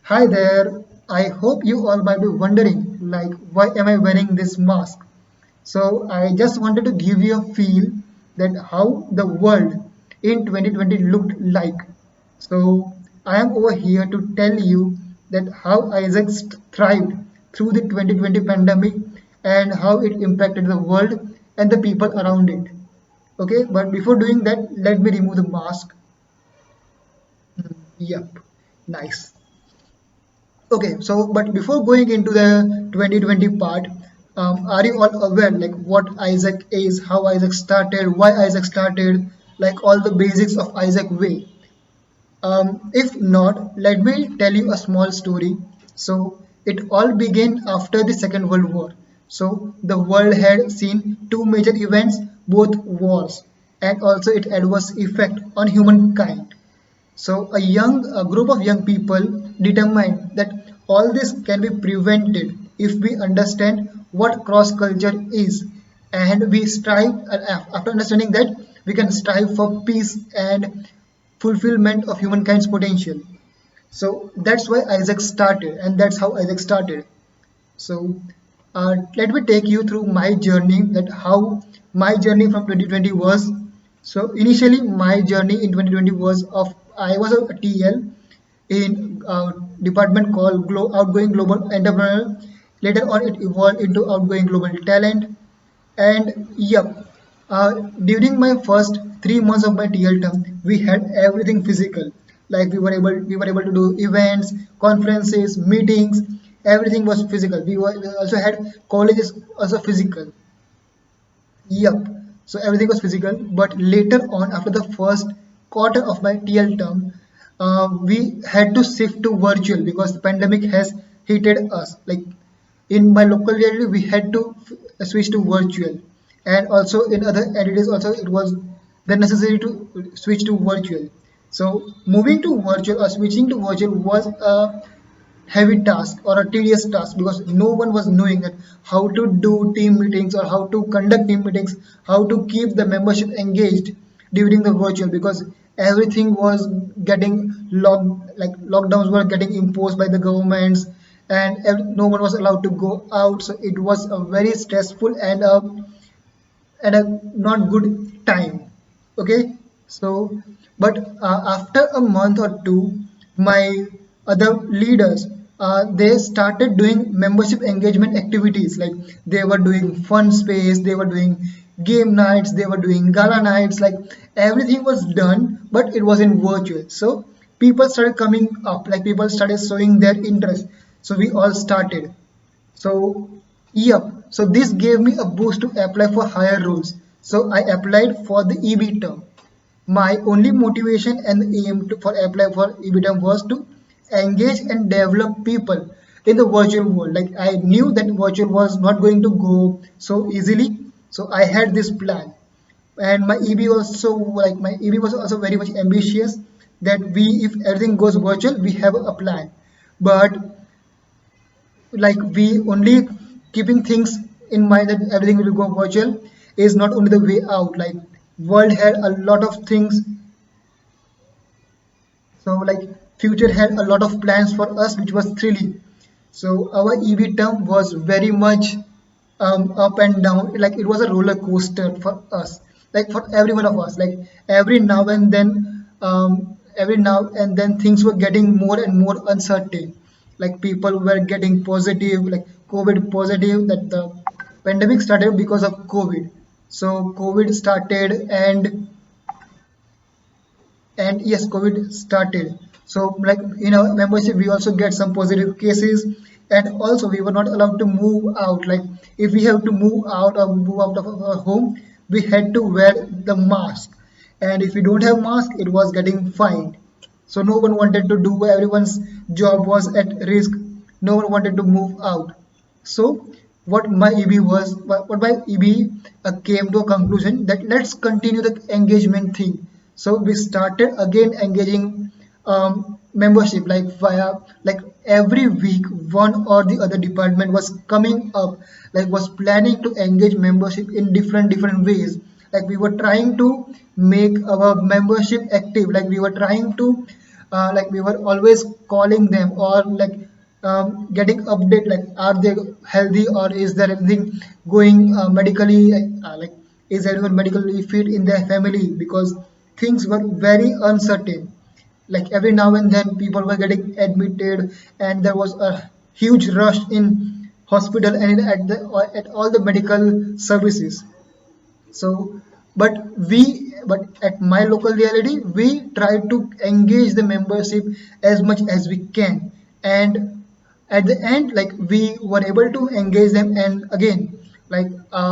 Hi there. I hope you all might be wondering, like, why am I wearing this mask? So, I just wanted to give you a feel that how the world in 2020 looked like. So, I am over here to tell you that how Isaac thrived through the 2020 pandemic and how it impacted the world and the people around it. Okay, but before doing that, let me remove the mask. Yep, nice. Okay, so but before going into the 2020 part, are you all aware like what Isaac is, how Isaac started, why Isaac started, like all the basics of Isaac way? If not, let me tell you a small story. So it all began after the Second World War. So the world had seen two major events, both wars, and also its adverse effect on humankind. So a group of young people determined that all this can be prevented if we understand what cross culture is, and we strive. After understanding that, we can strive for peace and fulfillment of humankind's potential. So that's why Isaac started, and that's how Isaac started. So let me take you through my journey, that how my journey from 2020 was. So initially, my journey in 2020 was of I was a TL in a department called Outgoing Global Entrepreneur. Later on, it evolved into Outgoing Global Talent. And yep, during my first 3 months of my TL term, we had everything physical. Like we were able to do events, conferences, meetings. Everything was physical. We also had colleges also physical. Yep. So everything was physical. But later on, after the first quarter of my TL term, we had to shift to virtual because the pandemic has hit us. Like in my local area, we had to switch to virtual, and also in other entities also it was the necessary to switch to virtual. So moving to virtual or switching to virtual was a heavy task or a tedious task because no one was knowing that how to do team meetings or how to conduct team meetings, how to keep the membership engaged during the virtual, because everything was getting like lockdowns were getting imposed by the governments, and no one was allowed to go out. So it was a very stressful and a not good time. Okay, so but after a month or two, my other leaders, they started doing membership engagement activities. Like they were doing fun space, they were doing game nights, they were doing gala nights, like everything was done, but it was in virtual. So people started coming up, like people started showing their interest, so we all started. So, yep. So this gave me a boost to apply for higher roles. So I applied for the EB term. My only motivation and aim for apply for EB term was to engage and develop people in the virtual world. Like I knew that virtual was not going to go so easily. So I had this plan. And my EB also, like my EB was also very much ambitious, that we, if everything goes virtual, we have a plan. But like we only keeping things in mind that everything will go virtual is not only the way out. Like world had a lot of things. So like future had a lot of plans for us, which was thrilling. So our EV term was very much up and down. Like it was a roller coaster for us, like for every one of us. Like every now and then things were getting more and more uncertain. Like people were getting positive, like COVID positive, that the pandemic started because of COVID. So COVID started, and yes, COVID started. So like in our membership we also get some positive cases, and also we were not allowed to move out. Like if we have to move out or move out of our home, we had to wear the mask, and if we don't have mask it was getting fined. So no one wanted to do, everyone's job was at risk, no one wanted to move out. So what my EB came to a conclusion that let's continue the engagement thing. So we started again engaging membership, like via, like every week one or the other department was coming up, like was planning to engage membership in different ways. Like we were trying to make our membership active, like we were trying to like we were always calling them, or like getting update, like are they healthy, or is there anything going medically, like is everyone medically fit in their family, because things were very uncertain. Like every now and then people were getting admitted, and there was a huge rush in hospital and at all the medical services. So but at my local reality, we try to engage the membership as much as we can, and at the end, like we were able to engage them, and again, like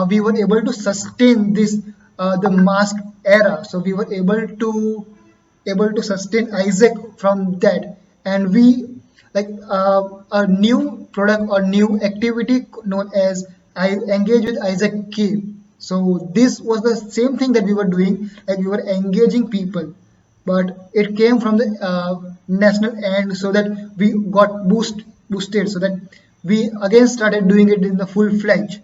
we were able to sustain this the mask era. So we were able to sustain Isaac from that, and we like a new product or new activity known as I engage with Isaac K. So this was the same thing that we were doing, like we were engaging people, but it came from the national end, so that we got boosted, so that we again started doing it in the full fledged.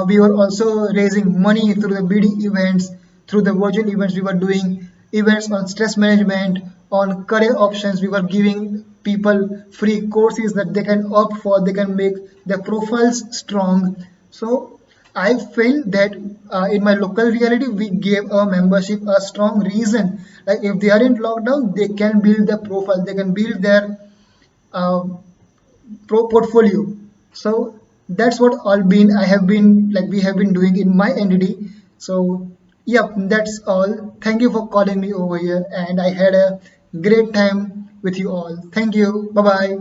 We were also raising money through the BD events, through the virtual events. We were doing events on stress management, on career options. We were giving people free courses that they can opt for, they can make their profiles strong. So I feel that in my local reality, we gave our membership a strong reason. Like if they are in lockdown, they can build their profile, they can build their uh, pro portfolio. So that's what all been I have been like we have been doing in my entity. So yeah, that's all. Thank you for calling me over here, and I had a great time with you all. Thank you. Bye bye.